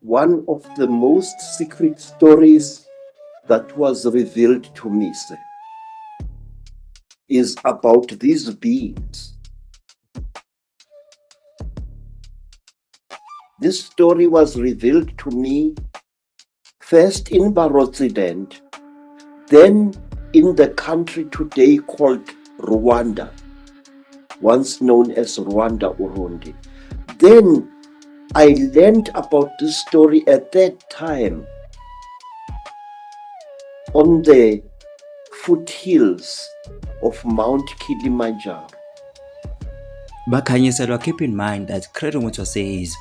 one of the most secret stories that was revealed to me, sir, is about these beings. This story was revealed to me first in Barotseland, then in the country today called Rwanda, once known as Rwanda Urundi. Then I learned about this story at that time on the foothills of Mount Kilimanjaro. Bakhanyiselwa, keep in mind that Credo Mutwa says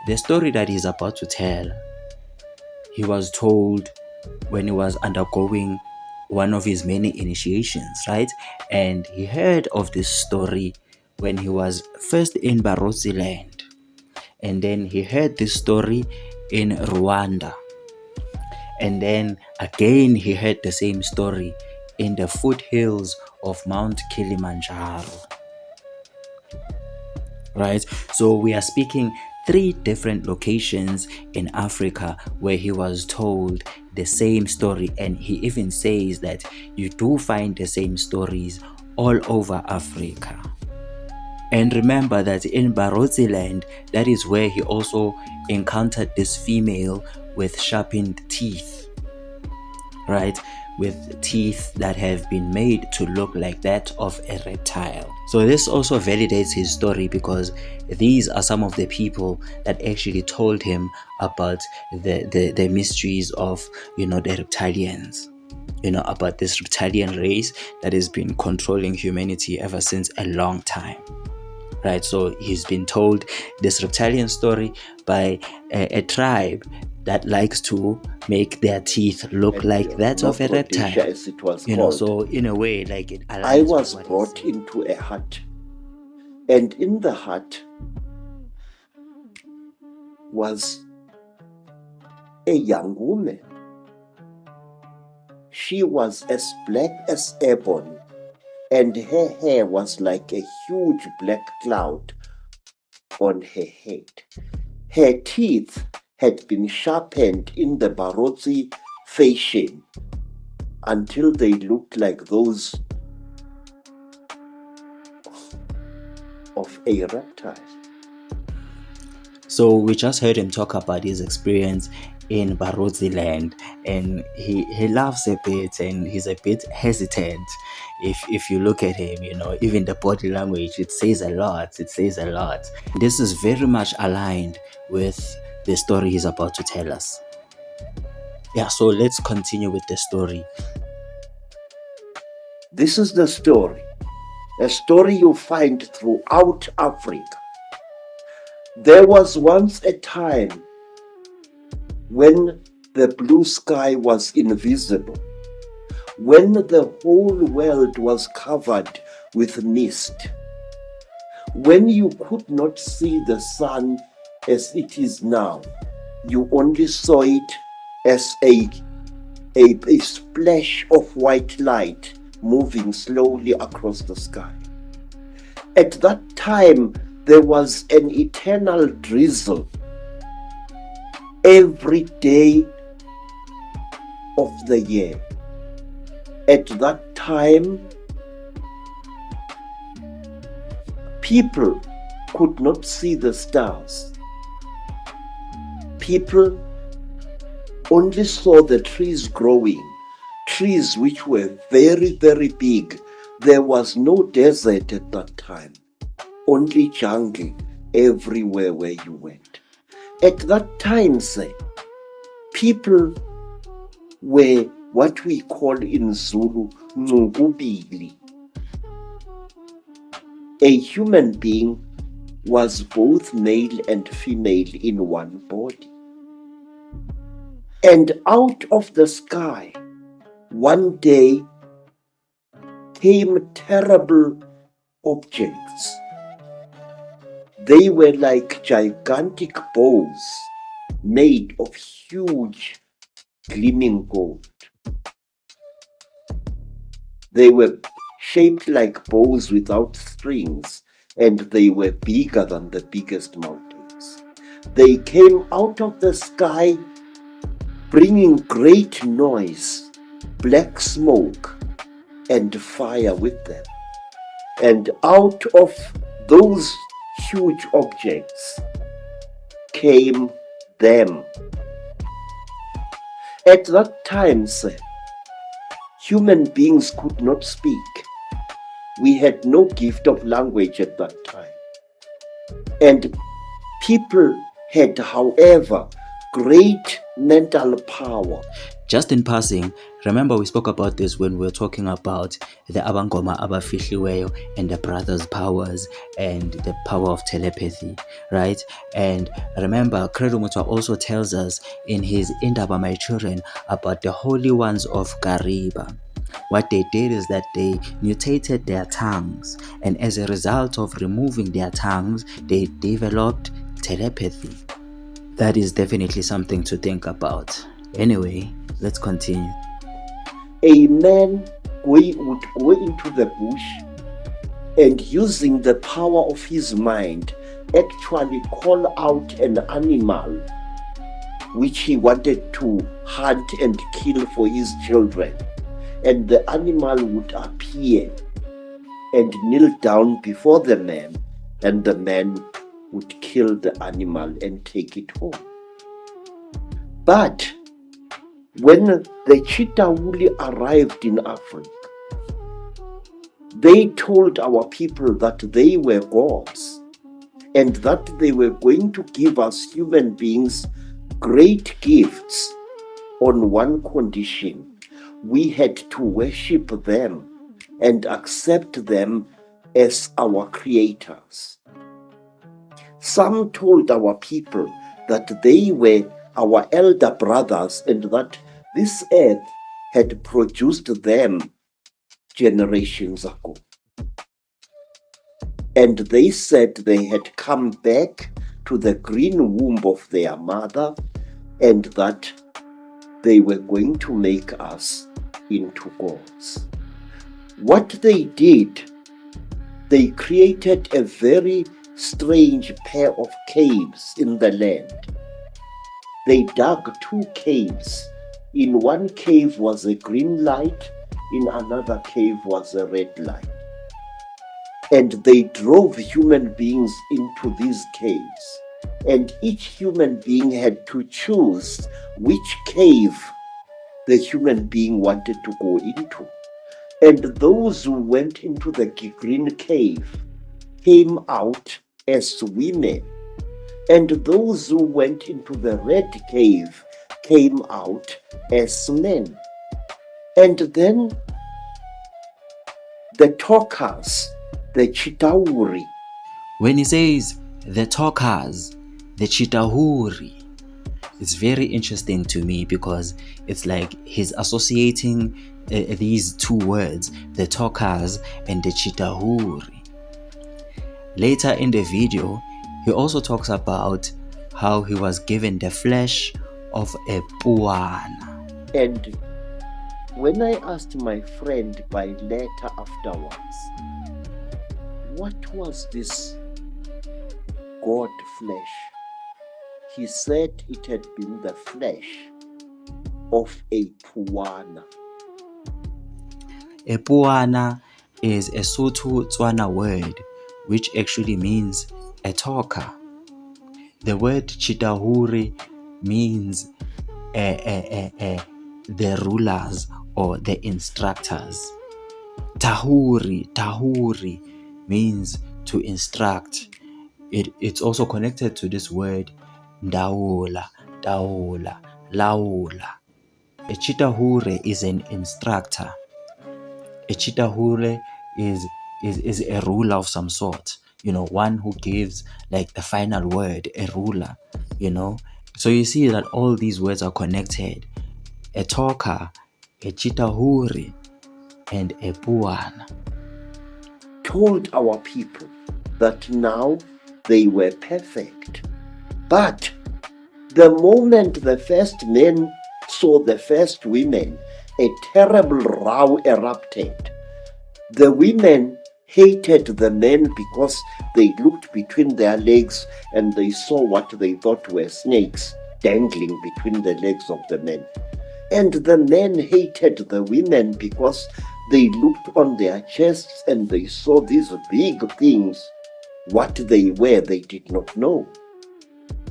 the story that he's about to tell, he was told when he was undergoing one of his many initiations, right? And he heard of this story when he was first in Barotseland. And then he heard this story in Rwanda. And then again he heard the same story in the foothills of Mount Kilimanjaro. Right? So we are speaking 3 different locations in Africa where he was told the same story, and he even says that you do find the same stories all over Africa. And remember that in Barotseland, that is where he also encountered this female with sharpened teeth, right? With teeth that have been made to look like that of a reptile. So this also validates his story, because these are some of the people that actually told him about the mysteries of, the reptilians, about this reptilian race that has been controlling humanity ever since a long time. Right, so he's been told this reptilian story by a tribe that likes to make their teeth look like that of a reptile, as it was called. So in a way, like, it aligns. I was brought into a hut, and in the hut was a young woman. She was as black as ebony, and her hair was like a huge black cloud on her head. Her teeth had been sharpened in the Barotse fashion until they looked like those of a reptile. So we just heard him talk about his experience in Barotseland, and he laughs a bit and he's a bit hesitant. If you look at him, even the body language, it says a lot. This is very much aligned with the story he's about to tell us. Yeah, so let's continue with the story. This is the story, a story you find throughout Africa. There was once a time when the blue sky was invisible, when the whole world was covered with mist, when you could not see the sun as it is now. You only saw it as a splash of white light moving slowly across the sky. At that time, there was an eternal drizzle every day of the year. At that time, people could not see the stars. People only saw the trees growing, trees which were very, very big. There was no desert at that time, only jungle everywhere where you went. At that time, say, people were what we call in Zulu, ngubili. A human being was both male and female in one body. And out of the sky, one day came terrible objects. They were like gigantic bows made of huge gleaming gold. They were shaped like bows without strings, and they were bigger than the biggest mountains. They came out of the sky, bringing great noise, black smoke, and fire with them. And out of those huge objects came them. At that time, sir, human beings could not speak. We had no gift of language at that time. And people had, however, great mental power. Just in passing, remember we spoke about this when we were talking about the Abangoma Abafihliweyo and the brothers' powers and the power of telepathy, right? And remember, Credo Mutwa also tells us in his Indaba My Children about the holy ones of Kariba. What they did is that they mutated their tongues, and as a result of removing their tongues, they developed telepathy. That is definitely something to think about. Anyway, let's continue. A man would go into the bush and, using the power of his mind, actually call out an animal which he wanted to hunt and kill for his children. And the animal would appear and kneel down before the man, and the man would kill the animal and take it home. But when the Chitauri arrived in Africa, they told our people that they were gods and that they were going to give us human beings great gifts on one condition: we had to worship them and accept them as our creators. Some told our people that they were our elder brothers and that this earth had produced them generations ago. And they said they had come back to the green womb of their mother and that they were going to make us into gods. What they did, they created a very strange pair of caves in the land. They dug 2 caves. In one cave was a green light, in another cave was a red light. And they drove human beings into these caves. And each human being had to choose which cave the human being wanted to go into. And those who went into the green cave came out as women. And those who went into the red cave came out as men. And then the talkers, the Chitauri. When he says the talkers, the Chitahuri, it's very interesting to me because it's like he's associating these 2 words, the talkers and the Chitahuri. Later in the video, he also talks about how he was given the flesh of a puana. And when I asked my friend by letter afterwards, what was this God flesh? He said it had been the flesh of a puana. A puana is a Sotho Tswana word which actually means a talker. The word Chitahuri means the rulers or the instructors. Tahuri means to instruct. It's also connected to this word Daula, Laula. A Chitahure is an instructor. A Chitahure is a ruler of some sort, one who gives like the final word, a ruler, So you see that all these words are connected. A talker, a Chitahuri, and a puana. Told our people that now they were perfect. But the moment the first men saw the first women, a terrible row erupted. The women hated the men because they looked between their legs and they saw what they thought were snakes dangling between the legs of the men. And the men hated the women because they looked on their chests and they saw these big things. What they were, they did not know.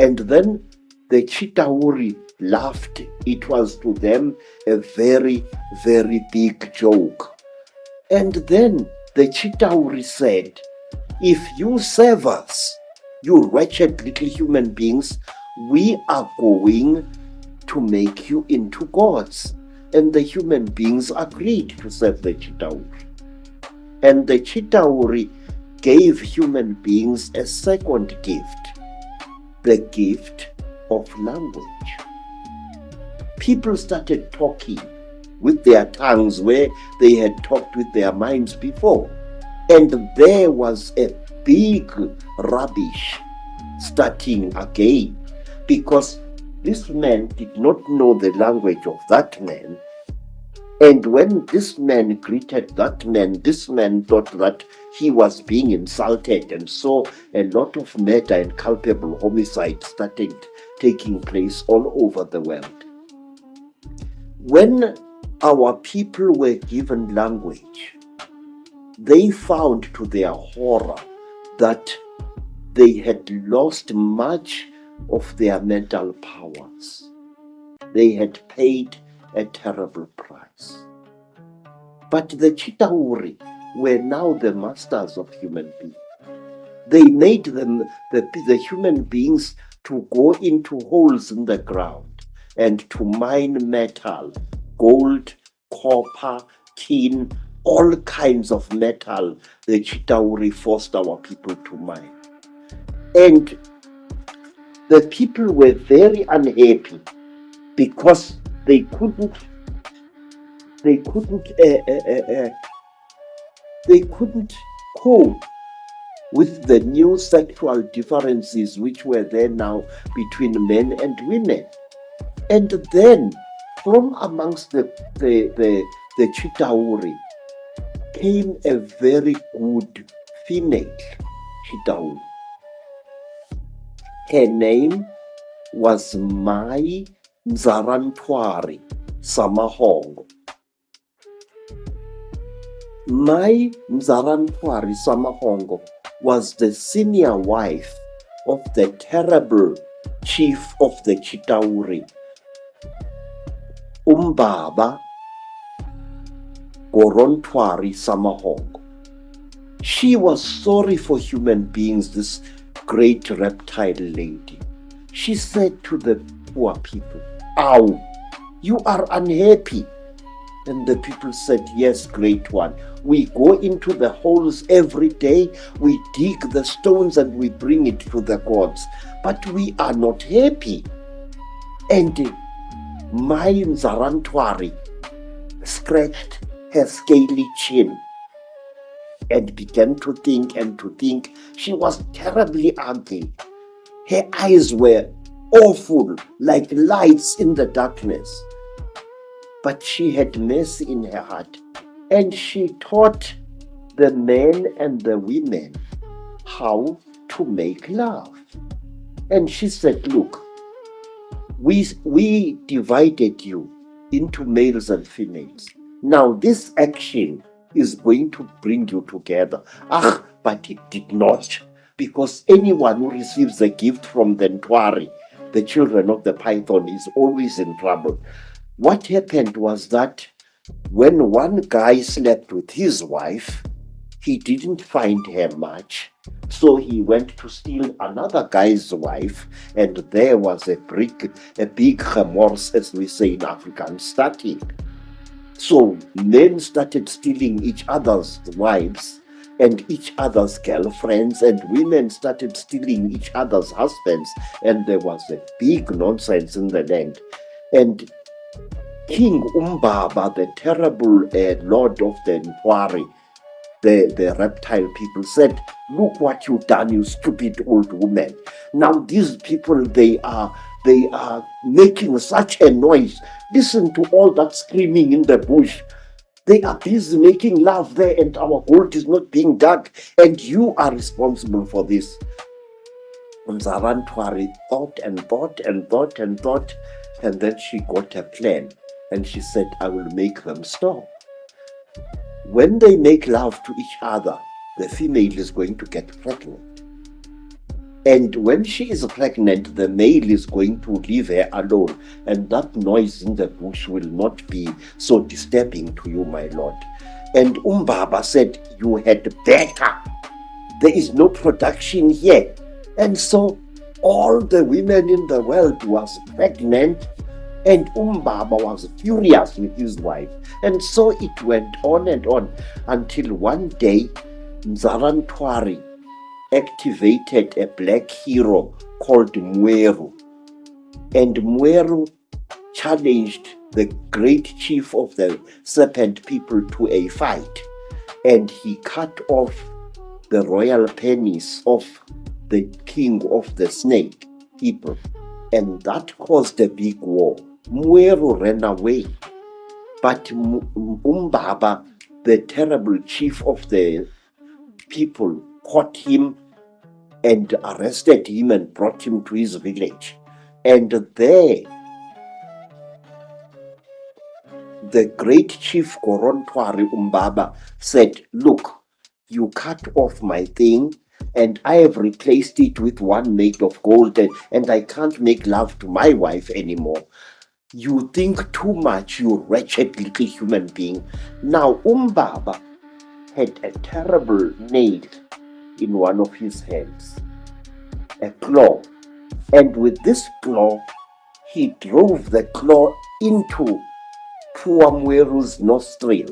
And then the Chitauri laughed. It was to them a very, very big joke. And then the Chitauri said, if you serve us, you wretched little human beings, we are going to make you into gods. And the human beings agreed to serve the Chitauri. And the Chitauri gave human beings a second gift, the gift of language. People started talking with their tongues where they had talked with their minds before. And there was a big rubbish starting again, because this man did not know the language of that man. And when this man greeted that man, this man thought that he was being insulted, and so a lot of murder and culpable homicide started taking place all over the world. When our people were given language, they found to their horror that they had lost much of their mental powers. They had paid a terrible price. But the Chitauri were now the masters of human beings. They made them, the human beings, to go into holes in the ground and to mine metal, gold, copper, tin, all kinds of metal. The Chitauri forced our people to mine. And the people were very unhappy because they couldn't cope with the new sexual differences which were there now between men and women. And then from amongst the Chitauri came a very good female Chitauri. Her name was Mai Nzarantwari Samahongo. Mai Nzarantwari Samahongo was the senior wife of the terrible chief of the Chitauri, Umbaba Gorontwari Samahongo. She was sorry for human beings, this great reptile lady. She said to the poor people, "Ow, you are unhappy." And the people said, "Yes, great one. We go into the holes every day, we dig the stones and we bring it to the gods, but we are not happy." And Mai Nzarantwari scratched her scaly chin and began to think and to think. She was terribly ugly. Her eyes were awful, like lights in the darkness. But she had mercy in her heart, and she taught the men and the women how to make love. And she said, "Look, we divided you into males and females. Now this action is going to bring you together." But it did not, because anyone who receives a gift from the Ntwari, the children of the python, is always in trouble. What happened was that when one guy slept with his wife, he didn't find her much, so he went to steal another guy's wife, and there was a big remorse, as we say in African, starting. So men started stealing each other's wives and each other's girlfriends, and women started stealing each other's husbands, and there was a big nonsense in the land. And King Umbaba, the terrible lord of the Ntwari, the reptile people, said, "Look what you've done, you stupid old woman. Now these people, they are making such a noise. Listen to all that screaming in the bush. They are busy making love there and our gold is not being dug, and you are responsible for this. Mzarantwari thought and thought and thought and thought, and then she got a plan, and she said, I will make them stop. When they make love to each other, the female is going to get pregnant. And when she is pregnant, the male is going to leave her alone, and that noise in the bush will not be so disturbing to you, my lord. And Umbaba said, you had better. There is no production here. And so all the women in the world was pregnant, and Umbaba was furious with his wife. And so it went on and on until one day, Mzarantwari activated a black hero called Mweru. And Mweru challenged the great chief of the serpent people to a fight. And he cut off the royal penis of the king of the snake people. And that caused a big war. Mweru ran away. But Umbaba, the terrible chief of the people, caught him and arrested him and brought him to his village. And there, the great chief Gorontwari Umbaba said, look, you cut off my thing and I have replaced it with one made of gold, and I can't make love to my wife anymore. You think too much, you wretched little human being. Now Umbaba had a terrible nail in one of his hands, a claw. And with this claw, he drove the claw into poor Mweru's nostril,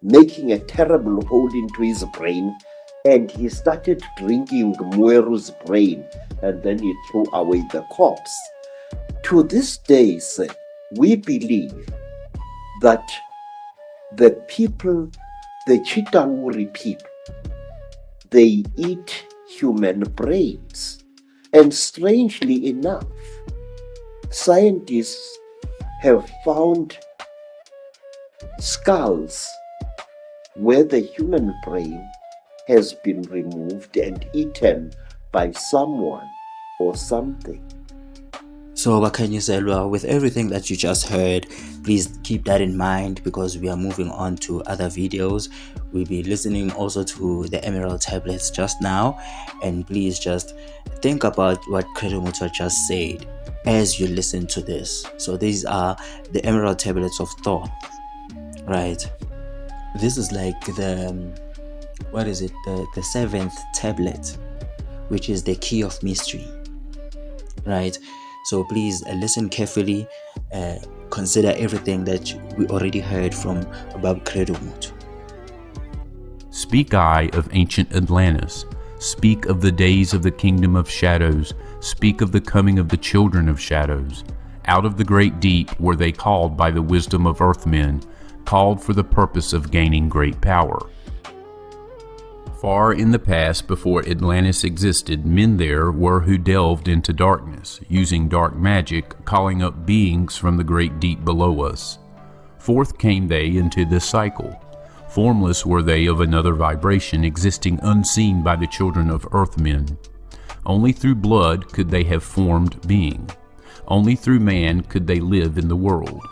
making a terrible hole into his brain, and he started drinking Mweru's brain, and then he threw away the corpse. To this day, sir, we believe that the people, the Chitauri people, they eat human brains. And strangely enough, scientists have found skulls where the human brain has been removed and eaten by someone or something. So Bakanyiselwa, with everything that you just heard, please keep that in mind because we are moving on to other videos. We'll be listening also to the Emerald Tablets just now, and please just think about what Credo Mutwa just said as you listen to this. So these are the Emerald Tablets of Thoth, right? This is like the seventh tablet, which is the key of mystery, right? So please listen carefully, consider everything that we already heard from Bab Credo Mutwa. Speak I of ancient Atlantis, speak of the days of the kingdom of shadows, speak of the coming of the children of shadows. Out of the great deep were they called by the wisdom of earthmen, called for the purpose of gaining great power. Far in the past, before Atlantis existed, men there were who delved into darkness, using dark magic, calling up beings from the great deep below us. Forth came they into this cycle. Formless were they of another vibration, existing unseen by the children of earthmen. Only through blood could they have formed being. Only through man could they live in the world.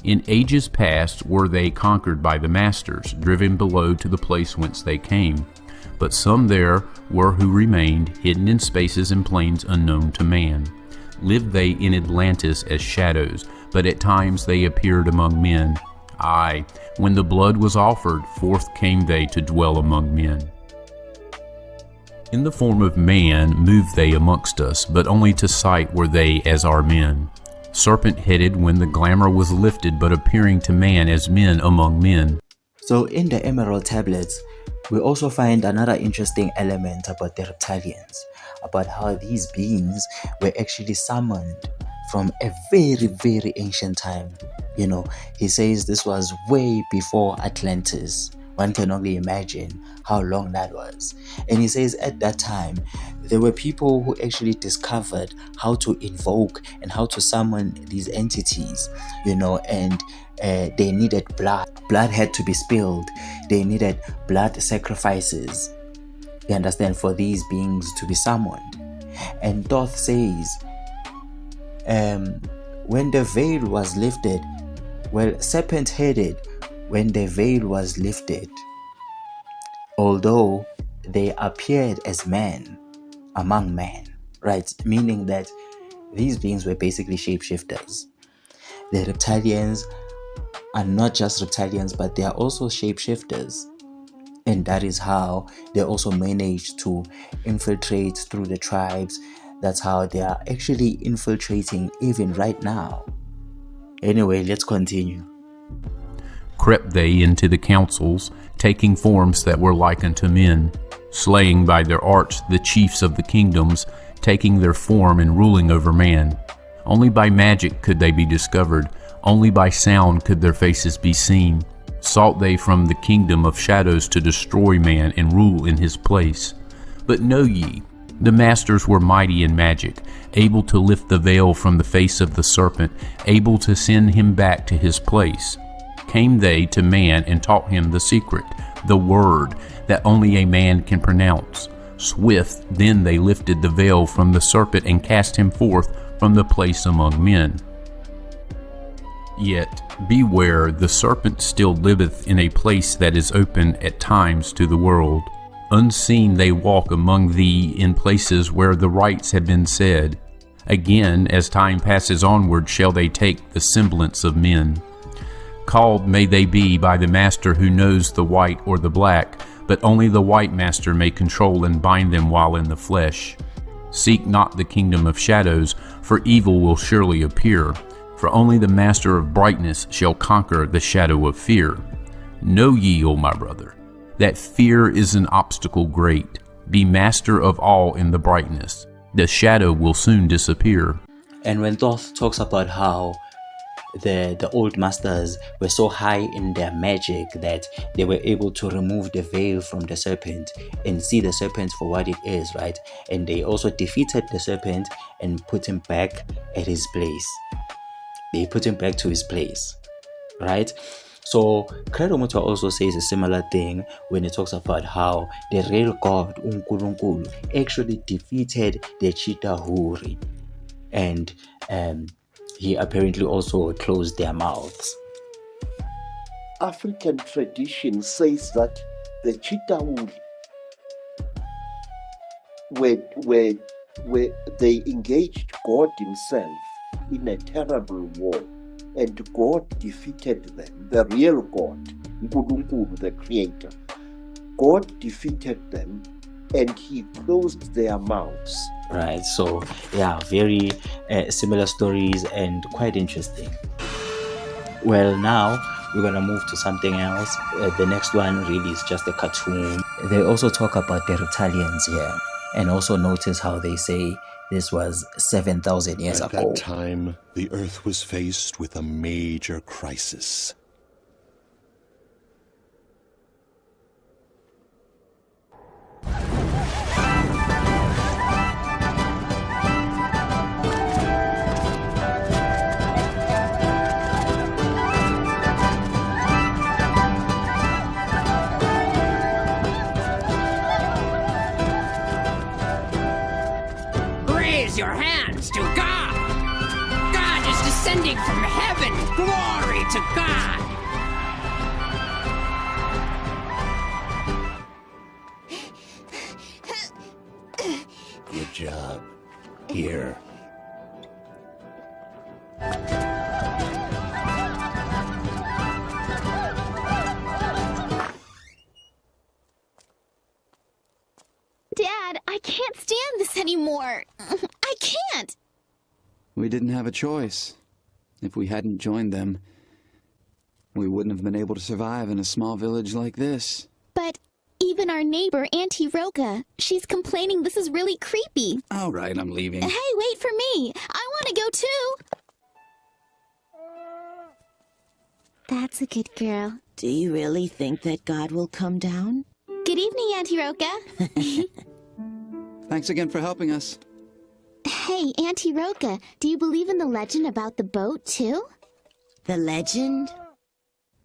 In ages past were they conquered by the masters, driven below to the place whence they came. But some there were who remained, hidden in spaces and planes unknown to man. Lived they in Atlantis as shadows, but at times they appeared among men. Aye, when the blood was offered, forth came they to dwell among men. In the form of man moved they amongst us, but only to sight were they as our men. Serpent-headed when the glamour was lifted, but appearing to man as men among men. So in the Emerald Tablets, we also find another interesting element about the Reptilians, about how these beings were actually summoned from a very, very ancient time. You know, he says this was way before Atlantis One can only imagine how long that was. And he says at that time, there were people who actually discovered how to invoke and how to summon these entities, and they needed blood. Blood had to be spilled. They needed blood sacrifices, you understand, for these beings to be summoned. And Thoth says, when the veil was lifted, serpent-headed, when the veil was lifted, although they appeared as men among men, right? Meaning that these beings were basically shapeshifters. The reptilians are not just reptilians, but they are also shapeshifters. And that is how they also managed to infiltrate through the tribes. That's how they are actually infiltrating even right now. Anyway, let's continue. Crept they into the councils, taking forms that were like unto men, slaying by their arts the chiefs of the kingdoms, taking their form and ruling over man. Only by magic could they be discovered, only by sound could their faces be seen. Sought they from the kingdom of shadows to destroy man and rule in his place. But know ye, the masters were mighty in magic, able to lift the veil from the face of the serpent, able to send him back to his place. Came they to man and taught him the secret, the word that only a man can pronounce. Swift then they lifted the veil from the serpent and cast him forth from the place among men. Yet beware, the serpent still liveth in a place that is open at times to the world. Unseen they walk among thee in places where the rites have been said. Again, as time passes onward, shall they take the semblance of men. Called may they be by the master who knows the white or the black, but only the white master may control and bind them while in the flesh. Seek not the kingdom of shadows, for evil will surely appear. For only the master of brightness shall conquer the shadow of fear. Know ye, O my brother, that fear is an obstacle great. Be master of all in the brightness. The shadow will soon disappear. And when Thoth talks about how the old masters were so high in their magic that they were able to remove the veil from the serpent and see the serpent for what it is, right? And they also defeated the serpent and put him back at his place. They put him back to his place, right? So Credo Mutwa also says a similar thing when he talks about how the real God, Unkulunkulu, actually defeated the Chitahuri, and he apparently also closed their mouths. African tradition says that the Chitahuri where they engaged God himself in a terrible war, and God defeated them. The real God, Nkulunkulu, the creator, God defeated them and he closed their mouths. Right, so yeah, very similar stories and quite interesting. Well, now we're gonna move to something else. The next one really is just a cartoon. They also talk about the Reptilians here, and also notice how they say this was 7,000 years ago. At that time, the Earth was faced with a major crisis. Your hands to God. God is descending from heaven. Glory to God. Good job. Here. Dad, I can't stand this anymore. I can't. We didn't have a choice. If we hadn't joined them, we wouldn't have been able to survive in a small village like this. But even our neighbor, Auntie Roka, she's complaining this is really creepy. All right, I'm leaving. Hey, wait for me. I want to go too. That's a good girl. Do you really think that God will come down? Good evening, Auntie Roca. Thanks again for helping us. Hey, Auntie Roca, do you believe in the legend about the boat, too? The legend?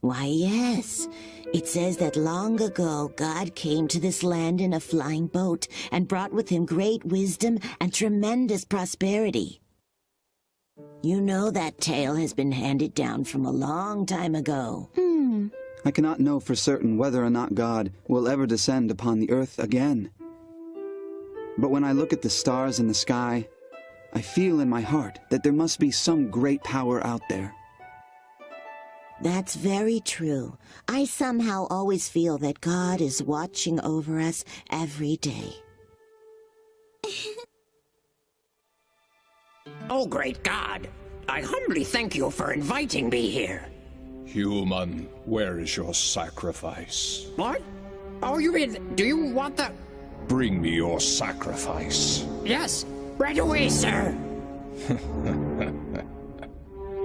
Why, yes. It says that long ago, God came to this land in a flying boat and brought with him great wisdom and tremendous prosperity. You know that tale has been handed down from a long time ago. I cannot know for certain whether or not God will ever descend upon the earth again. But when I look at the stars in the sky, I feel in my heart that there must be some great power out there. That's very true. I somehow always feel that God is watching over us every day. Oh, great God! I humbly thank you for inviting me here. Human, where is your sacrifice? What? Oh, you mean, do you want the... Bring me your sacrifice. Yes, right away, sir.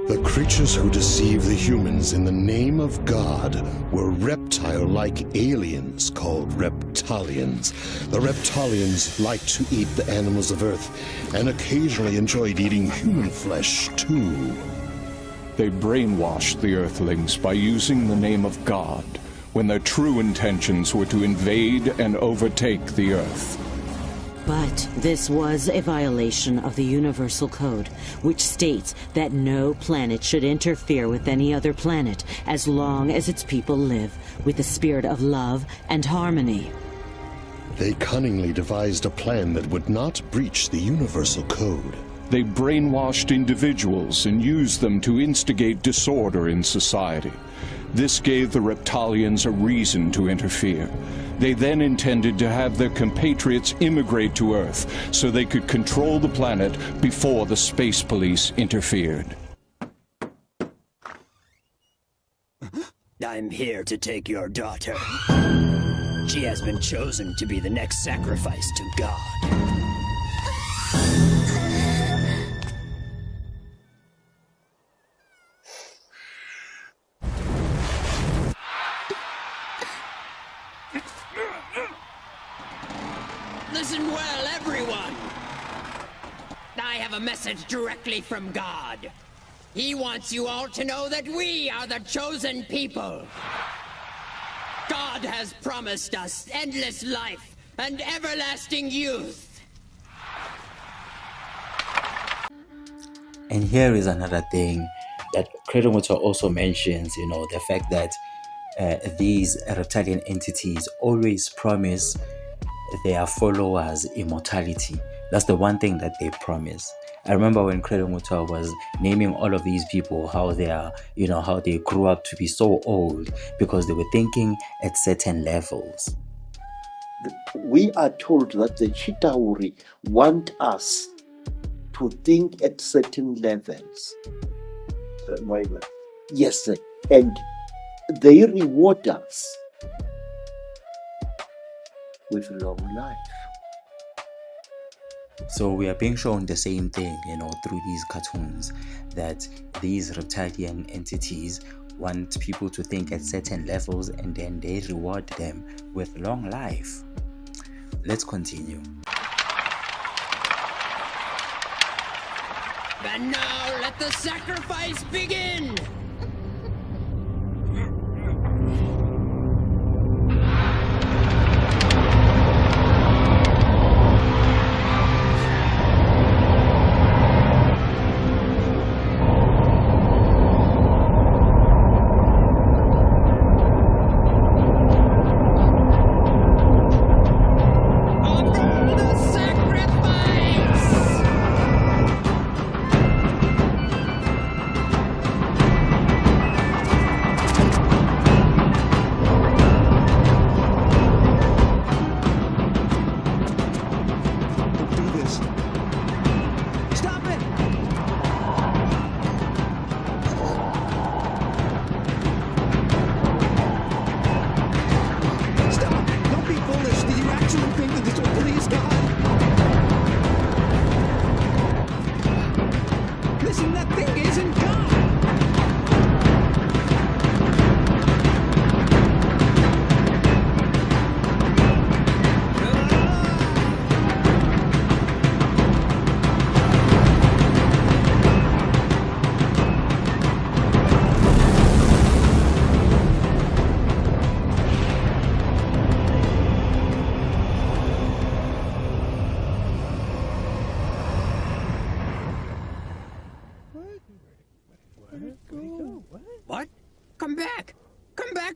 The creatures who deceive the humans in the name of God were reptile-like aliens called Reptilians. The Reptilians liked to eat the animals of Earth and occasionally enjoyed eating human flesh, too. They brainwashed the Earthlings by using the name of God, when their true intentions were to invade and overtake the Earth. But this was a violation of the Universal Code, which states that no planet should interfere with any other planet as long as its people live with a spirit of love and harmony. They cunningly devised a plan that would not breach the Universal Code. They brainwashed individuals and used them to instigate disorder in society. This gave the Reptilians a reason to interfere. They then intended to have their compatriots immigrate to Earth so they could control the planet before the space police interfered. I'm here to take your daughter. She has been chosen to be the next sacrifice to God. Listen well, everyone. I have a message directly from God. He wants you all to know that we are the chosen people. God has promised us endless life and everlasting youth. And here is another thing that Credo also mentions, the fact that these reptilian entities always promise their followers immortality. That's the one thing that they promise. I remember when Credo was naming all of these people, how they are, how they grew up to be so old because they were thinking at certain levels. We are told that the Chitauri want us to think at certain levels. Yes, and they reward us with long life. So we are being shown the same thing, through these cartoons, that these reptilian entities want people to think at certain levels and then they reward them with long life. Let's continue. And now let the sacrifice begin!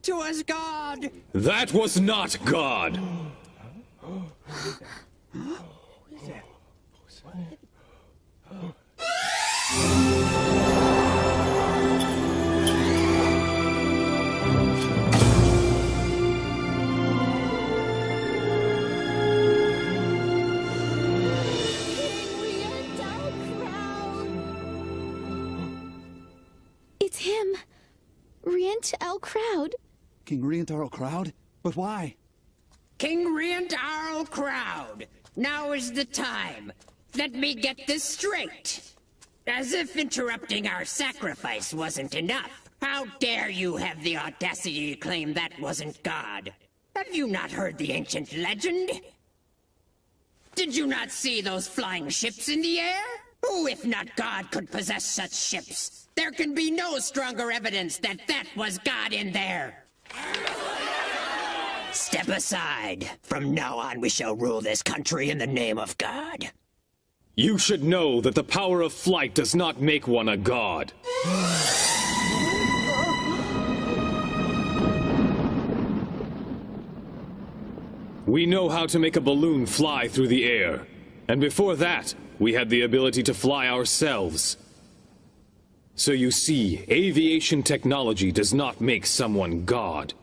to us, God! That was not God! It's him. Rient Crowd. King Rient Crowd? But why? King Rient Crowd! Now is the time. Let me get this straight. As if interrupting our sacrifice wasn't enough. How dare you have the audacity to claim that wasn't God? Have you not heard the ancient legend? Did you not see those flying ships in the air? Who, if not God, could possess such ships? There can be no stronger evidence that that was God in there. Step aside. From now on, we shall rule this country in the name of God. You should know that the power of flight does not make one a god. We know how to make a balloon fly through the air. And before that, we had the ability to fly ourselves. So you see, aviation technology does not make someone God.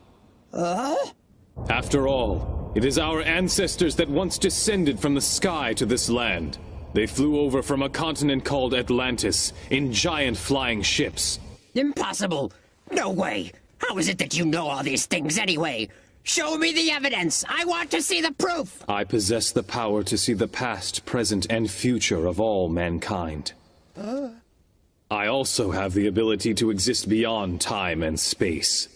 After all, it is our ancestors that once descended from the sky to this land. They flew over from a continent called Atlantis in giant flying ships. Impossible! No way! How is it that you know all these things anyway? Show me the evidence! I want to see the proof! I possess the power to see the past, present, and future of all mankind. I also have the ability to exist beyond time and space.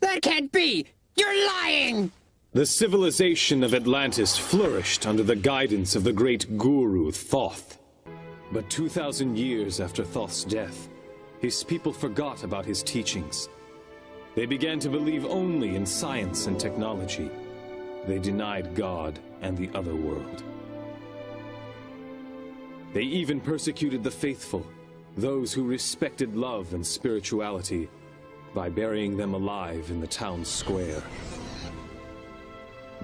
That can't be! You're lying! The civilization of Atlantis flourished under the guidance of the great guru Thoth. But 2,000 years after Thoth's death, his people forgot about his teachings. They began to believe only in science and technology. They denied God and the other world. They even persecuted the faithful, those who respected love and spirituality, by burying them alive in the town square.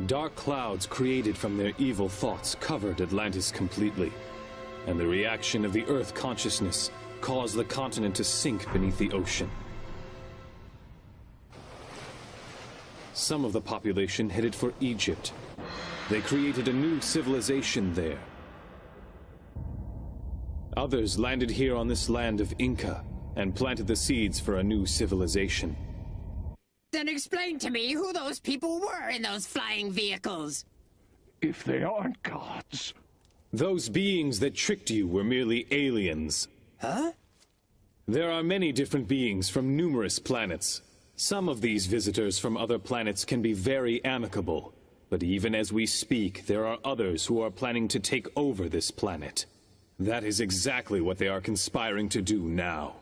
Dark clouds created from their evil thoughts covered Atlantis completely, and the reaction of the Earth consciousness caused the continent to sink beneath the ocean. Some of the population headed for Egypt. They created a new civilization there. Others landed here on this land of Inca and planted the seeds for a new civilization. Then explain to me who those people were in those flying vehicles. If they aren't gods. Those beings that tricked you were merely aliens. Huh? There are many different beings from numerous planets. Some of these visitors from other planets can be very amicable, but even as we speak, there are others who are planning to take over this planet. That is exactly what they are conspiring to do now.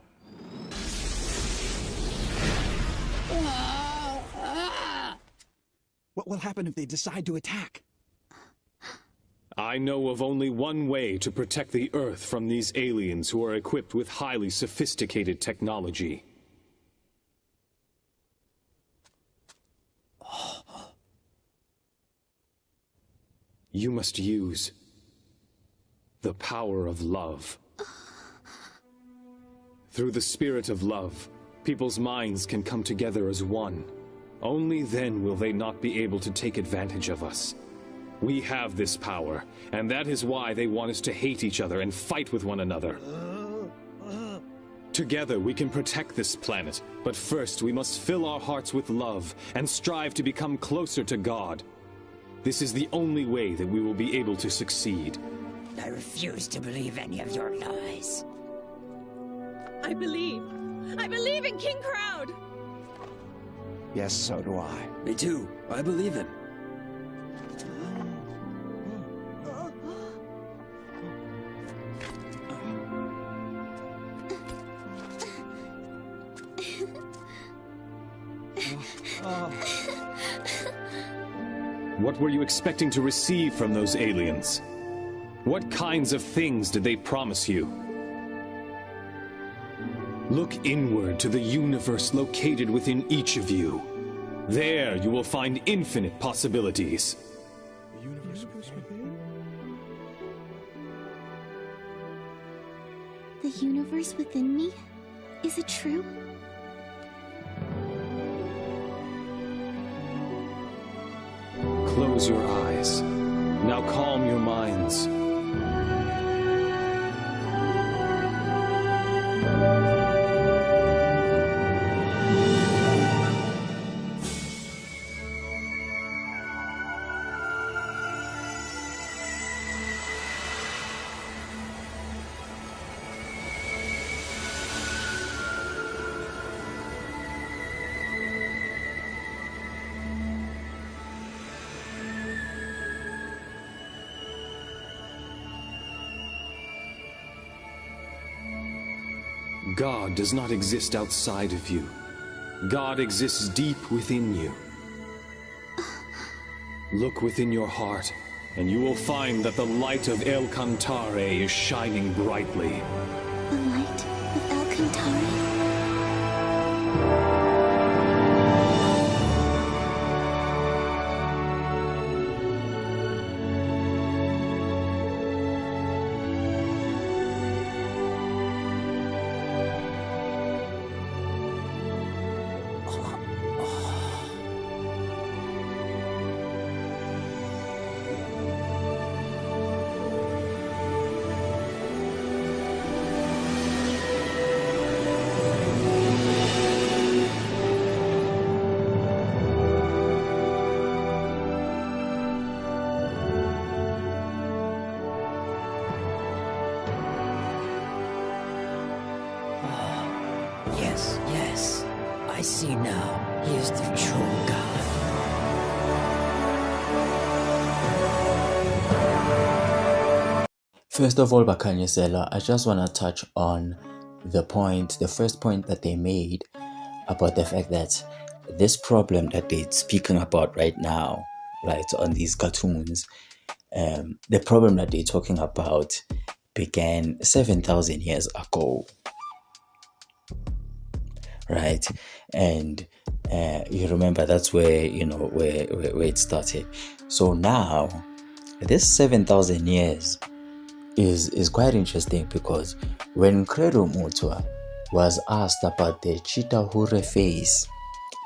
What will happen if they decide to attack? I know of only one way to protect the Earth from these aliens who are equipped with highly sophisticated technology. You must use the power of love. Through the spirit of love, people's minds can come together as one. Only then will they not be able to take advantage of us. We have this power, and that is why they want us to hate each other and fight with one another. Together we can protect this planet, but first we must fill our hearts with love and strive to become closer to God. This is the only way that we will be able to succeed. I refuse to believe any of your lies. I believe in King Crowd! Yes, so do I. Me too. I believe him. What were you expecting to receive from those aliens? What kinds of things did they promise you? Look inward to the universe located within each of you. There you will find infinite possibilities. The universe within me? Is it true? Close your eyes. Now calm your minds. God does not exist outside of you. God exists deep within you. Look within your heart, and you will find that the light of El Cantare is shining brightly. The light of El Cantare? Yes, I see now. He is the true God. First of all, Bakanyesela, I just want to touch on the first point that they made about the fact that this problem that they're speaking about right now, right, on these cartoons, the problem that they're talking about began 7,000 years ago, right? And you remember that's where where it started. So now this 7,000 years is quite interesting, because when Credo Mutwa was asked about the Chitahure face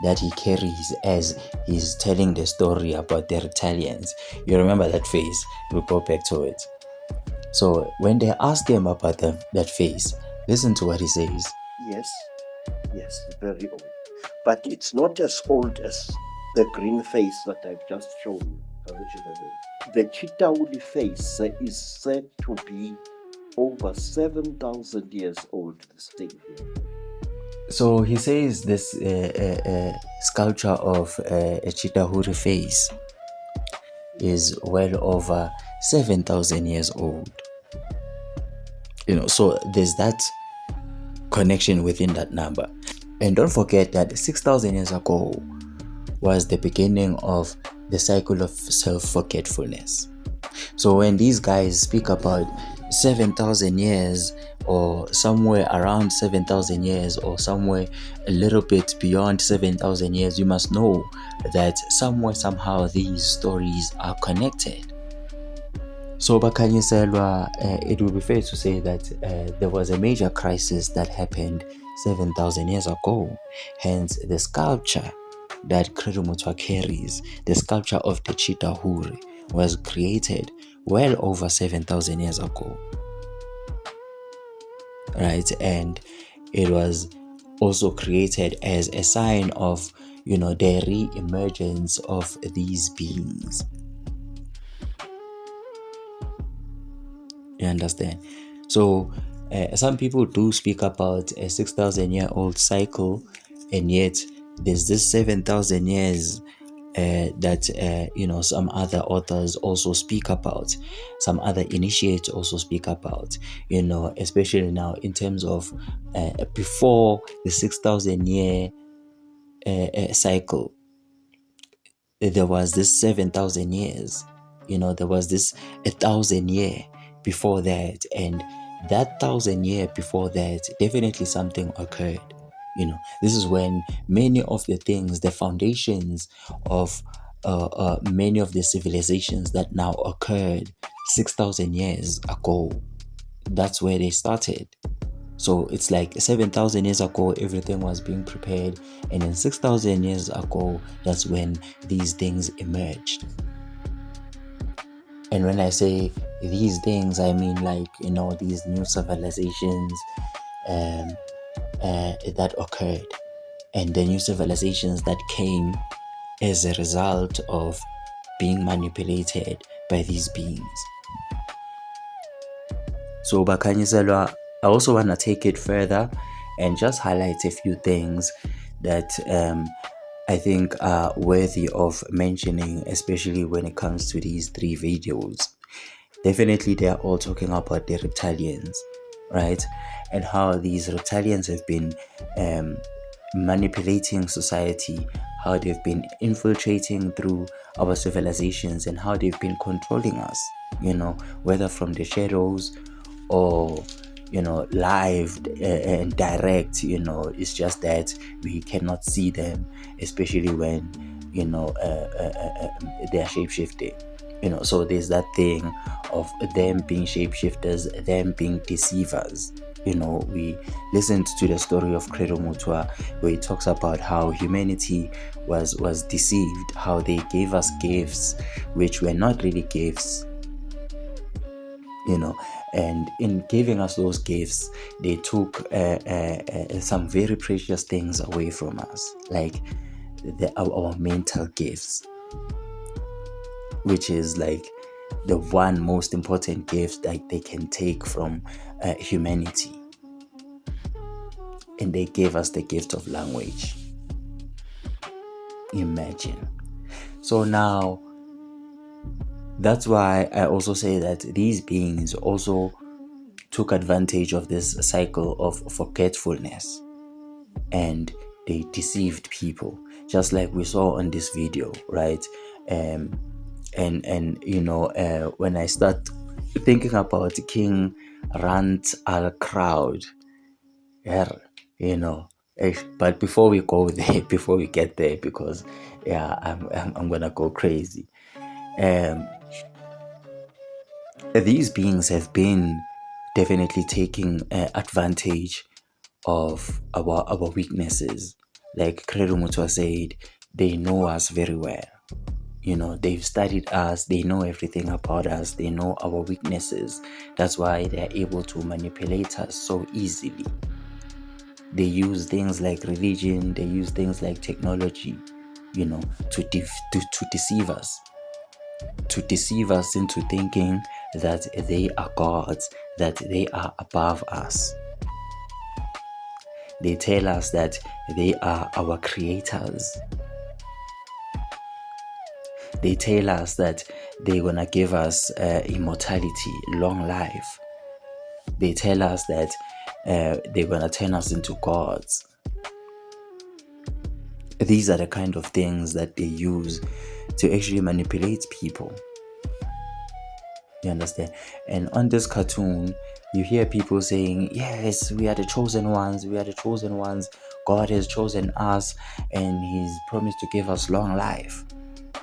that he carries as he's telling the story about the Reptilians, you remember that face? We'll go back to it. So when they asked him about that face, listen to what he says. Yes, very old. But it's not as old as the green face that I've just shown originally. The Chitauri face is said to be over 7,000 years old, this thing here. So he says this sculpture of a Chitauri face is well over 7,000 years old. So there's that connection within that number. And don't forget that 6,000 years ago was the beginning of the cycle of self-forgetfulness. So when these guys speak about 7,000 years, or somewhere around 7,000 years, or somewhere a little bit beyond 7,000 years, you must know that somewhere, somehow, these stories are connected. So Bakanyiselwa, it would be fair to say that there was a major crisis that happened 7,000 years ago. Hence, the sculpture that Credo Mutwa carries, the sculpture of the Chitahure, was created well over 7,000 years ago. Right? And it was also created as a sign of, the re-emergence of these beings. You understand? So some people do speak about a 6,000-year-old cycle, and yet there's this 7,000 years that some other authors also speak about, some other initiates also speak about, especially now in terms of before the 6,000-year cycle. There was this 7,000 years, there was this 1,000 year before that, and that 1,000 year before that, definitely something occurred. This is when many of the things, the foundations of many of the civilizations that now occurred 6,000 years ago, that's where they started. So it's like 7,000 years ago, everything was being prepared. And then 6,000 years ago, that's when these things emerged. And when I say these things, I mean like, these new civilizations that occurred. And the new civilizations that came as a result of being manipulated by these beings. So Bakanyiselwa, I also want to take it further and just highlight a few things that I think are worthy of mentioning, especially when it comes to these 3 videos. Definitely, they are all talking about the Reptilians, right? And how these Reptilians have been manipulating society, how they've been infiltrating through our civilizations, and how they've been controlling us, whether from the shadows or live and direct. It's just that we cannot see them, especially when they're shapeshifting. So there's that thing of them being shapeshifters, them being deceivers. We listened to the story of Credo Mutwa, where he talks about how humanity was deceived, how they gave us gifts which were not really gifts, and in giving us those gifts, they took some very precious things away from us, like our mental gifts, which is like the one most important gift that they can take from humanity. And they gave us the gift of language. Imagine. So now, that's why I also say that these beings also took advantage of this cycle of forgetfulness, and they deceived people, just like we saw on this video, right? And when I start thinking about King Rant al Crowd, but before we go there, before we get there, because I'm gonna go crazy. These beings have been definitely taking advantage of our weaknesses. Like Credo Mutwa said, they know us very well. They've studied us, they know everything about us, they know our weaknesses. That's why they're able to manipulate us so easily. They use things like religion, they use things like technology, to deceive us. To deceive us into thinking that they are gods, that they are above us. They tell us that they are our creators. They tell us that they're gonna give us immortality, long life. They tell us that they're gonna turn us into gods. These are the kind of things that they use to actually manipulate people. You understand? And on this cartoon, you hear people saying, yes, we are the chosen ones, we are the chosen ones. God has chosen us and He's promised to give us long life.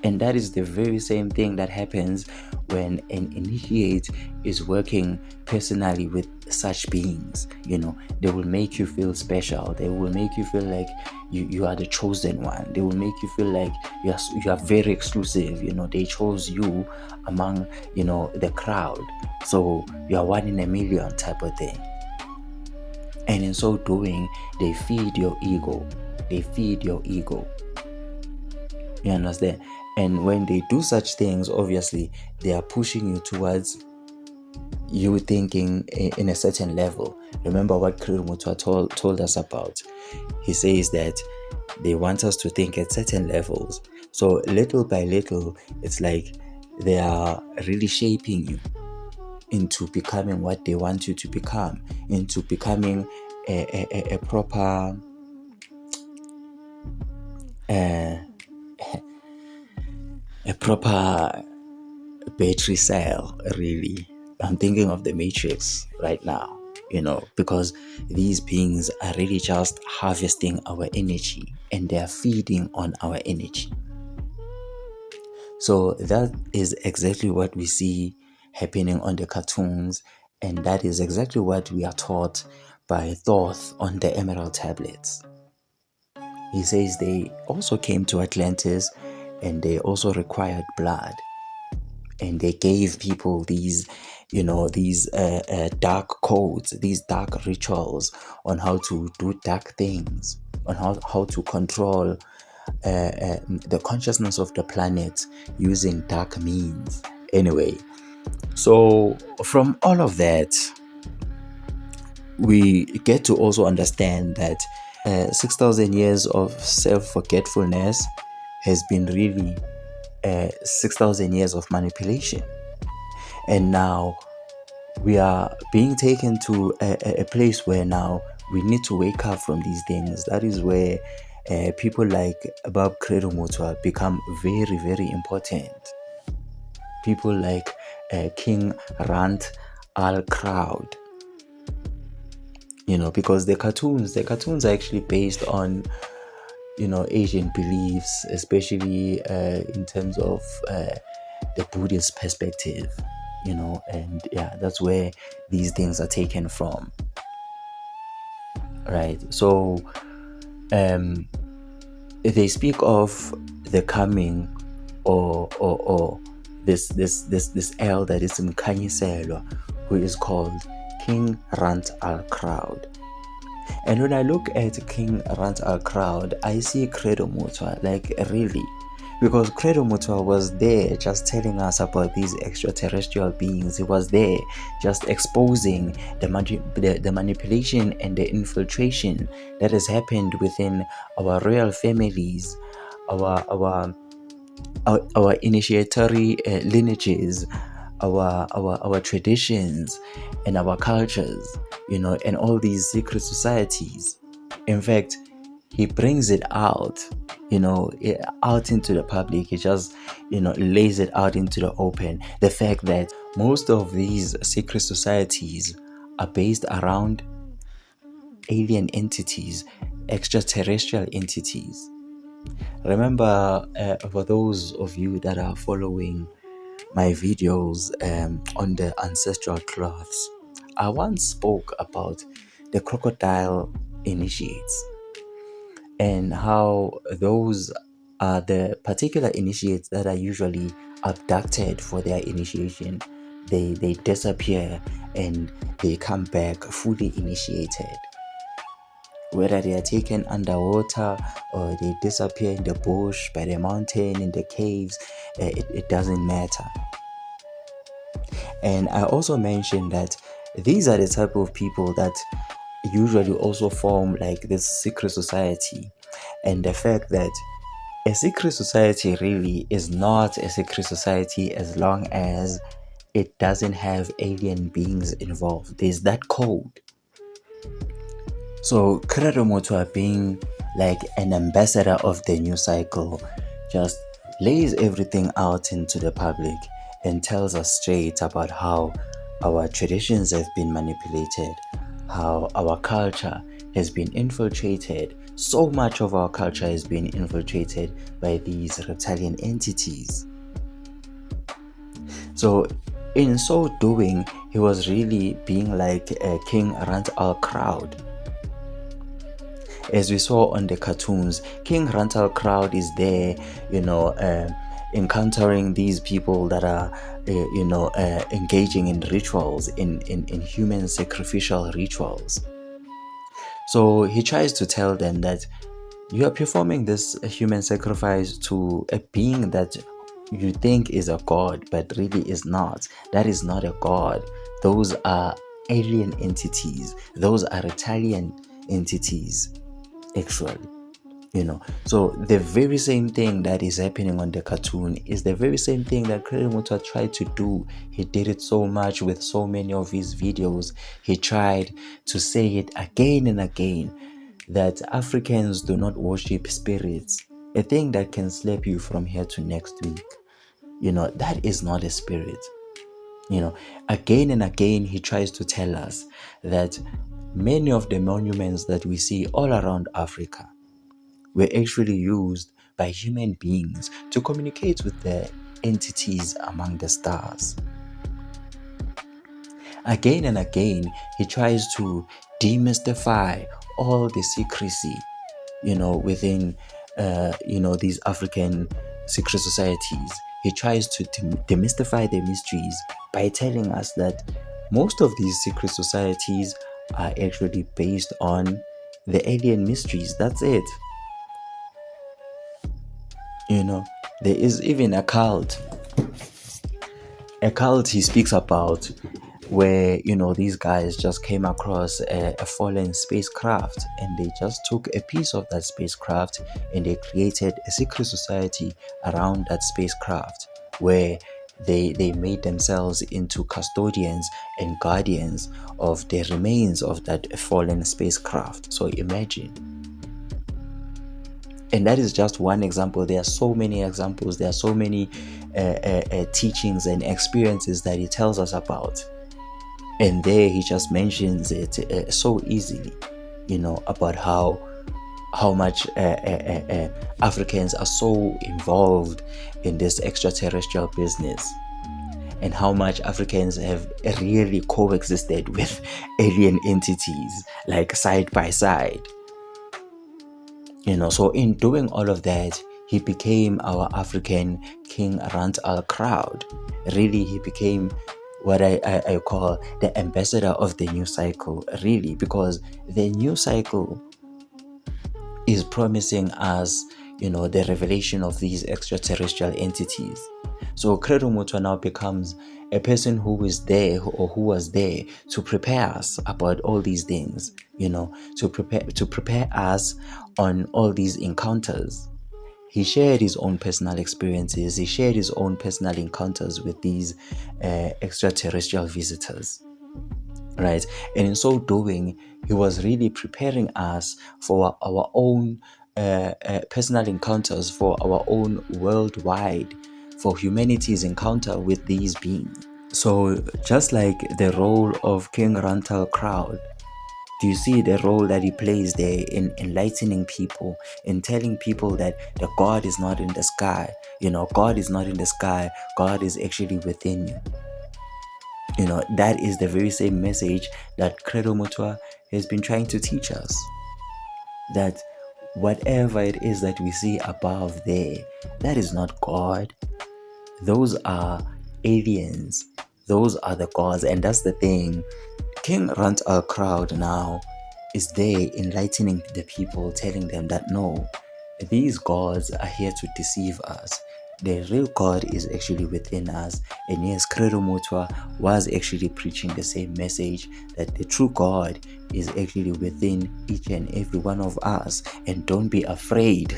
And that is the very same thing that happens when an initiate is working personally with such beings. They will make you feel special. They will make you feel like you are the chosen one. They will make you feel like you are very exclusive. They chose you among, the crowd. So you are 1 in a million type of thing. And in so doing, they feed your ego. They feed your ego. You understand? And when they do such things, obviously, they are pushing you towards you thinking in a certain level. Remember what Credo Mutwa told us about. He says that they want us to think at certain levels. So little by little, it's like they are really shaping you into becoming what they want you to become, into becoming a proper battery cell, really. I'm thinking of the Matrix right now, because these beings are really just harvesting our energy and they are feeding on our energy. So that is exactly what we see happening on the cartoons, and that is exactly what we are taught by Thoth on the Emerald Tablets. He says they also came to Atlantis and they also required blood. And they gave people these dark codes, these dark rituals on how to do dark things, on how to control the consciousness of the planet using dark means. Anyway, so from all of that, we get to also understand that 6,000 years of self-forgetfulness has been really 6,000 years of manipulation. And now we are being taken to a place where now we need to wake up from these things. That is where people like Bab Credo Mutwa become very, very important. People like King Rant Al Crowd, because the cartoons are actually based on Asian beliefs, especially in terms of the Buddhist perspective, and yeah, that's where these things are taken from, right? So they speak of the coming or this El that is Mkhanyiselwa, who is called King Rant Al Crowd. And when I look at King Rant Al Crowd, I see Credo Mutwa, like really, because Credo Mutwa was there just telling us about these extraterrestrial beings. He was there just exposing the manipulation and the infiltration that has happened within our royal families, our initiatory lineages, our traditions and our cultures, and all these secret societies. In fact, he brings it out, out into the public. He just, lays it out into the open. The fact that most of these secret societies are based around alien entities, extraterrestrial entities. Remember, for those of you that are following my videos on the ancestral cloths, I once spoke about the crocodile initiates and how those are the particular initiates that are usually abducted for their initiation. They disappear and they come back fully initiated. Whether they are taken underwater or they disappear in the bush, by the mountain, in the caves, it doesn't matter. And I also mentioned that these are the type of people that usually also form like this secret society. And the fact that a secret society really is not a secret society as long as it doesn't have alien beings involved. There's that code. So Credo Mutwa, being like an ambassador of the new cycle, just lays everything out into the public and tells us straight about how our traditions have been manipulated, how our culture has been infiltrated. So much of our culture has been infiltrated by these reptilian entities. So in so doing, he was really being like a King Rant Al Crowd. As we saw on the cartoons, King Rant Al Crowd is there, encountering these people that are, engaging in rituals, in human sacrificial rituals. So he tries to tell them that you are performing this human sacrifice to a being that you think is a god, but really is not. That is not a god. Those are alien entities. Those are Reptilian entities, actually. So the very same thing that is happening on the cartoon is the very same thing that Credo Mutwa tried to do. He did it so much with so many of his videos. He tried to say it again and again that Africans do not worship spirits, a thing that can slap you from here to next week. That is not a spirit. Again and again, he tries to tell us that many of the monuments that we see all around Africa were actually used by human beings to communicate with the entities among the stars. Again and again, he tries to demystify all the secrecy, within, these African secret societies. He tries to demystify the mysteries by telling us that most of these secret societies are actually based on the alien mysteries. That's it. There is even a cult he speaks about, where these guys just came across a fallen spacecraft, and they just took a piece of that spacecraft and they created a secret society around that spacecraft, where they made themselves into custodians and guardians of the remains of that fallen spacecraft. So imagine. And that is just one example. There are so many examples. There are so many teachings and experiences that he tells us about. And there he just mentions it so easily, about how much Africans are so involved in this extraterrestrial business, and how much Africans have really coexisted with alien entities, like side by side. So in doing all of that, he became our African King Rant al Crowd. Really, he became what I call the ambassador of the new cycle, really, because the new cycle is promising us, the revelation of these extraterrestrial entities. So Credo Mutwa now becomes a person who is there, or who was there to prepare us about all these things, to prepare us on all these encounters. He shared his own personal experiences. He shared his own personal encounters with these extraterrestrial visitors, right? And in so doing, he was really preparing us for our own personal encounters, for our own worldwide, for humanity's encounter with these beings. So just like the role of King Rantal Crowd, do you see the role that he plays there in enlightening people, in telling people that the God is not in the sky? God is not in the sky. God is actually within you. That is the very same message that Credo Mutwa has been trying to teach us. That whatever it is that we see above there, that is not God. Those are aliens. Those are the gods. And that's the thing. King Rant al Crowd now is there enlightening the people, telling them that no, these gods are here to deceive us. The real God is actually within us. And yes, Credo Mutwa was actually preaching the same message, that the true God is actually within each and every one of us. And don't be afraid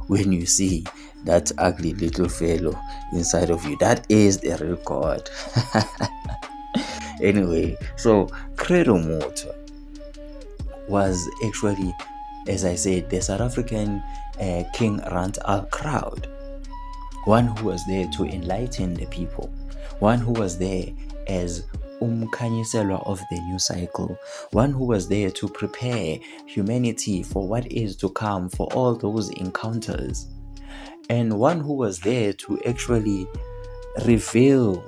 when you see that ugly little fellow inside of you. That is the real God. Anyway, so Credo Mutwa was actually, as I said, the South African King Rant al Crowd. One who was there to enlighten the people. One who was there as umkhanyiselwa of the new cycle. One who was there to prepare humanity for what is to come, for all those encounters. And one who was there to actually reveal,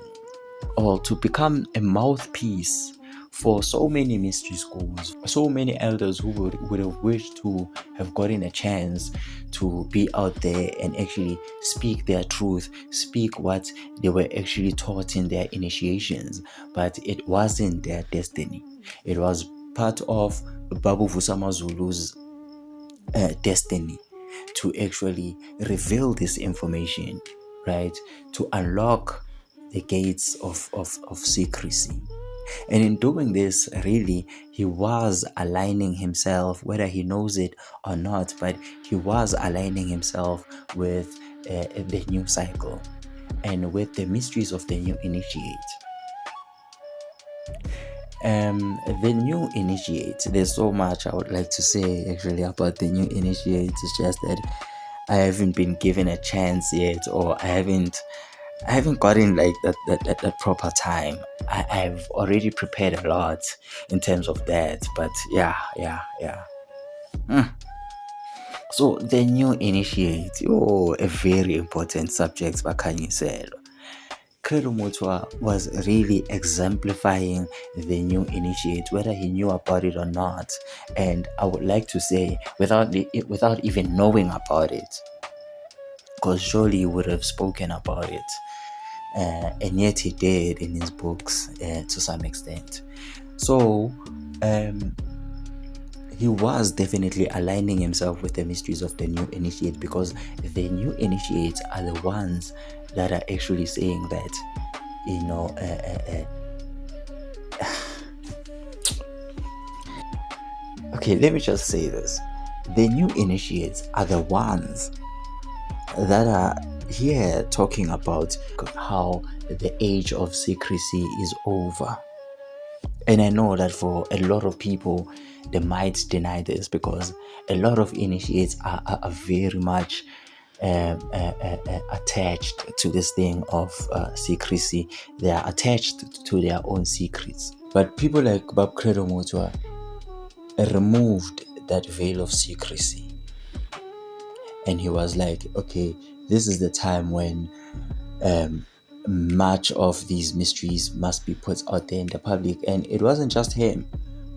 or to become a mouthpiece for so many mystery schools, so many elders who would have wished to have gotten a chance to be out there and actually speak their truth, speak what they were actually taught in their initiations, but it wasn't their destiny. It was part of Babu Vusamazulu's destiny to actually reveal this information, right? To unlock the gates of secrecy. And in doing this, really, he was aligning himself, whether he knows it or not, but he was aligning himself with the new cycle and with the mysteries of the new initiate. The new initiate, there's so much I would like to say actually about the new initiate. It's just that I haven't been given a chance yet, or I haven't I haven't gotten like that proper time. I've already prepared a lot in terms of that, but yeah. So the new initiate, a very important subject, Bakanyiselo. Credo Mutwa was really exemplifying the new initiate, whether he knew about it or not. And I would like to say, without even knowing about it, because surely he would have spoken about it. And yet he did in his books to some extent. So he was definitely aligning himself with the mysteries of the new initiate, because the new initiates are the ones that are actually saying that, okay, let me just say this. The new initiates are the ones that are here talking about how the age of secrecy is over. And I know that for a lot of people, they might deny this, because a lot of initiates are very much attached to this thing of secrecy. They are attached to their own secrets. But people like Bab Credo Mutwa removed that veil of secrecy. And he was like, okay, this is the time when much of these mysteries must be put out there in the public. And it wasn't just him,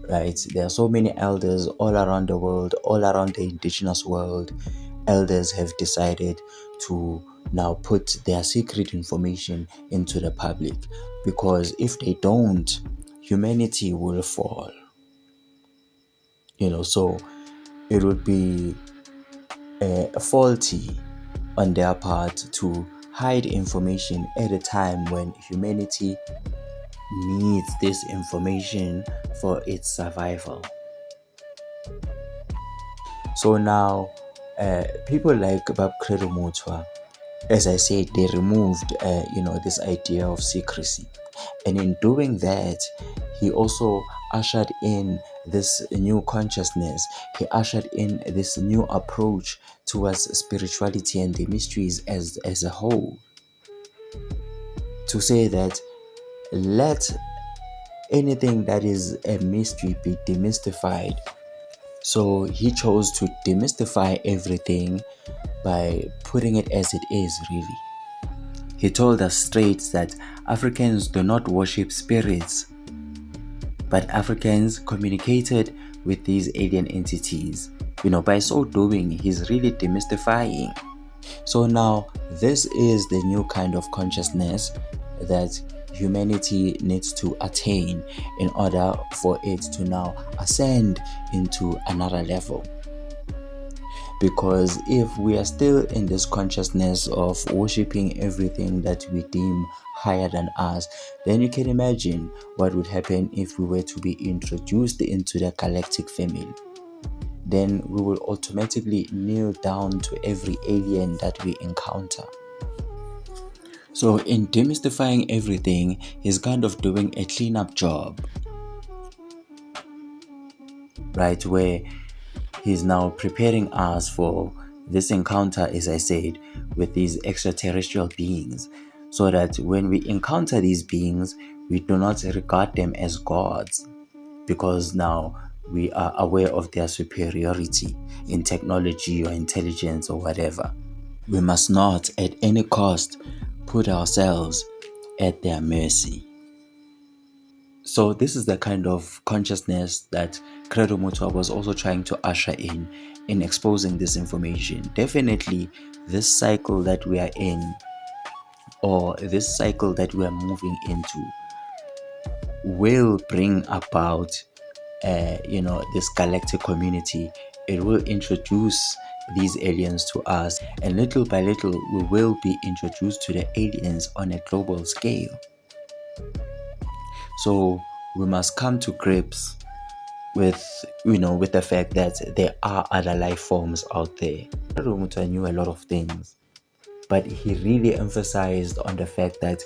right? There are so many elders all around the world, all around the indigenous world. Elders have decided to now put their secret information into the public, because if they don't, humanity will fall. So it would be faulty on their part to hide information at a time when humanity needs this information for its survival. So now, people like Bab Credo Mutwa, as I said, they removed, this idea of secrecy. And in doing that, he also ushered in this new consciousness. He ushered in this new approach towards spirituality and the mysteries as a whole. To say that let anything that is a mystery be demystified. So he chose to demystify everything by putting it as it is, really. He told us straight that Africans do not worship spirits, but Africans communicated with these alien entities. By so doing, he's really demystifying. So now, this is the new kind of consciousness that humanity needs to attain in order for it to now ascend into another level. Because if we are still in this consciousness of worshipping everything that we deem higher than us, then you can imagine what would happen if we were to be introduced into the galactic family. Then we will automatically kneel down to every alien that we encounter. So in demystifying everything, he's kind of doing a cleanup job, right? Where he's now preparing us for this encounter, as I said, with these extraterrestrial beings, so that when we encounter these beings, we do not regard them as gods, because now we are aware of their superiority in technology or intelligence or whatever. We must not at any cost put ourselves at their mercy. So this is the kind of consciousness that Credo Mutwa was also trying to usher in exposing this information. Definitely this cycle that we are in, or this cycle that we are moving into, will bring about this galactic community. It will introduce these aliens to us, and little by little we will be introduced to the aliens on a global scale. So we must come to grips with the fact that there are other life forms out there. Muta knew a lot of things, but he really emphasized on the fact that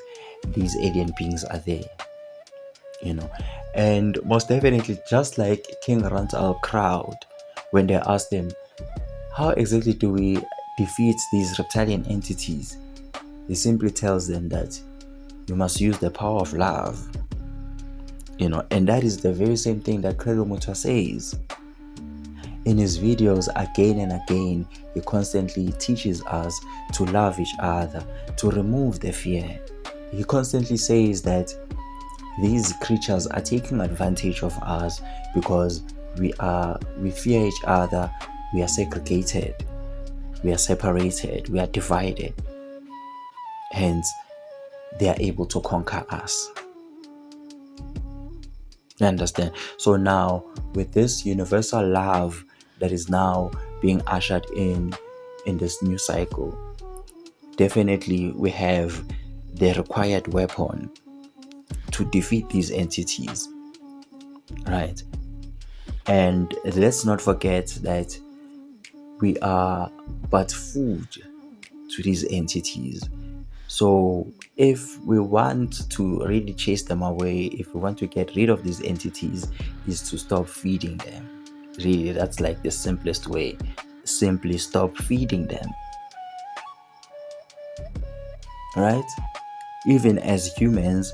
these alien beings are there. And most definitely, just like King Rantal crowd, when they asked him, how exactly do we defeat these reptilian entities? He simply tells them that you must use the power of love. And that is the very same thing that Credo Mutwa says. In his videos, again and again, he constantly teaches us to love each other, to remove the fear. He constantly says that these creatures are taking advantage of us because we fear each other, we are segregated, we are separated, we are divided. Hence, they are able to conquer us. You understand? So now, with this universal love that is now being ushered in this new cycle, definitely we have the required weapon to defeat these entities, right? And let's not forget that we are but food to these entities. So if we want to really chase them away, if we want to get rid of these entities, is to stop feeding them. Really, that's like the simplest way. Simply stop feeding them. Right? Even as humans,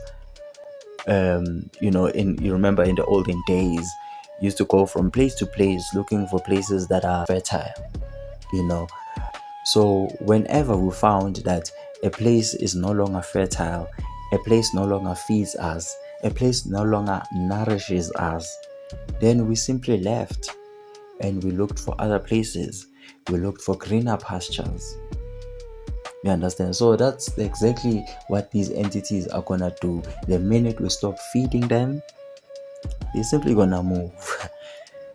you remember in the olden days, used to go from place to place looking for places that are fertile. So whenever we found that a place is no longer fertile, a place no longer feeds us, a place no longer nourishes us, then we simply left and we looked for other places. We looked for greener pastures. You understand? So that's exactly what these entities are gonna do. The minute we stop feeding them, they're simply gonna move.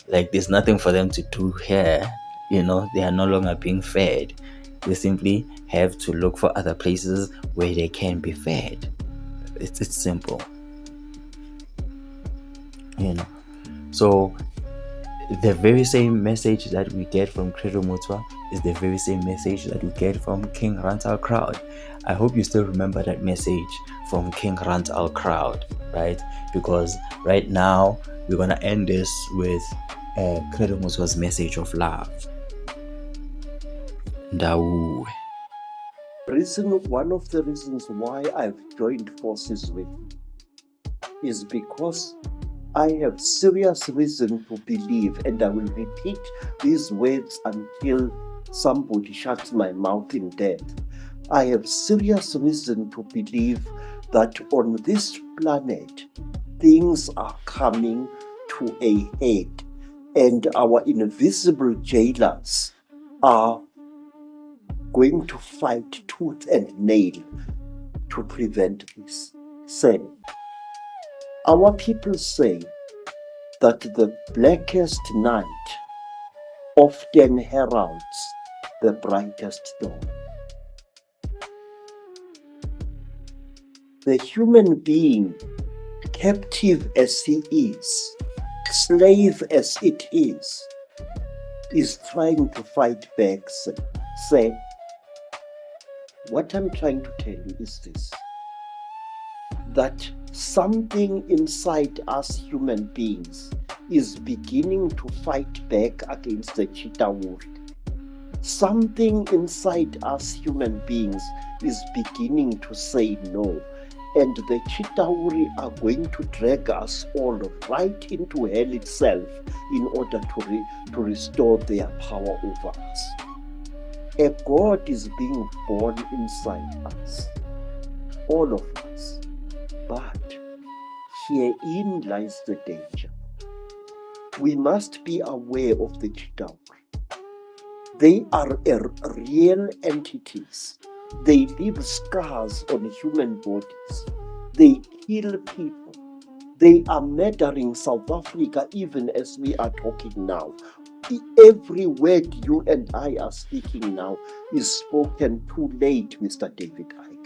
Like there's nothing for them to do here. They are no longer being fed. They simply have to look for other places where they can be fed. It's simple. So the very same message that we get from Credo Mutwa is the very same message that we get from King Rantal Crowd. I hope you still remember that message from King Rantal Crowd, right? Because right now we're gonna end this with Credo Mutwa's message of love. Ndawu. One of the reasons why I've joined forces with you is because I have serious reason to believe, and I will repeat these words until somebody shuts my mouth in death. I have serious reason to believe that on this planet, things are coming to a head, and our invisible jailers are going to fight tooth and nail to prevent this. Say, our people say that the blackest night often heralds the brightest dawn. The human being, captive as he is, slave as it is trying to fight back. Say, what I'm trying to tell you is this, that something inside us human beings is beginning to fight back against the Chitawuri. Something inside us human beings is beginning to say no, and the Chitawuri are going to drag us all right into hell itself in order to restore their power over us. A God is being born inside us, all of us. But herein lies the danger. We must be aware of the Chitawuri. They are real entities. They leave scars on human bodies. They kill people. They are murdering South Africa even as we are talking now. Every word you and I are speaking now is spoken too late, Mr. David Icke.